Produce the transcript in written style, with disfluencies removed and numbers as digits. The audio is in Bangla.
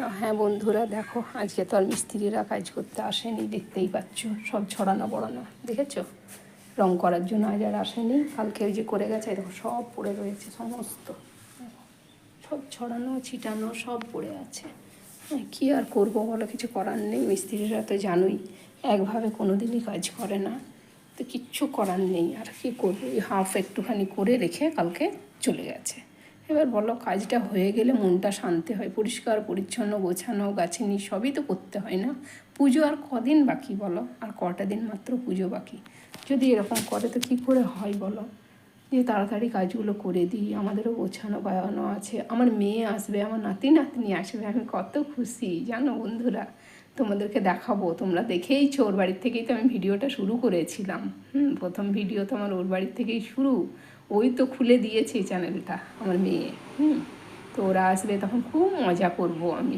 তো হ্যাঁ বন্ধুরা, দেখো আজকে তো আর মিস্ত্রিরা কাজ করতে আসেনি, দেখতেই পাচ্ছ সব ছড়ানো বড়ানো, দেখেছো? রং করার জন্য আজ আর আসেনি, কালকে ওই যে করে গেছে, দেখো সব পড়ে রয়েছে সমস্ত, সব ছড়ানো ছিটানো সব পড়ে আছে। হ্যাঁ, কী আর করবো বলো, কিছু করার নেই। মিস্ত্রিরা তো জানোই একভাবে কোনো দিনই কাজ করে না, তো কিচ্ছু করার নেই। আর কী করবো, এই হাফ একটুখানি করে রেখে কালকে চলে গেছে। এবার বলো, কাজটা হয়ে গেলে মনটা শান্তি হয়, পরিষ্কার পরিচ্ছন্ন গোছানো গাছিনি সবই তো করতে হয় না। পুজো আর কদিন বাকি বলো, আর কটা দিন মাত্র পুজো বাকি। যদি এরকম করে তো কী করে হয় বলো, যে তাড়াতাড়ি কাজগুলো করে দিই। আমাদেরও গোছানো বায়ানো আছে, আমার মেয়ে আসবে, আমার নাতি নাতনি আসবে, আমি কত খুশি জানো বন্ধুরা। তোমাদেরকে দেখাবো, তোমরা দেখেইছো, ওর বাড়ির থেকেই তো আমি ভিডিওটা শুরু করেছিলাম। প্রথম ভিডিও তো আমার ওর বাড়ির থেকেই শুরু, ওই তো খুলে দিয়েছে চ্যানেলটা আমার মেয়ে। তো ওরা আসবে, তখন খুব মজা করব আমি।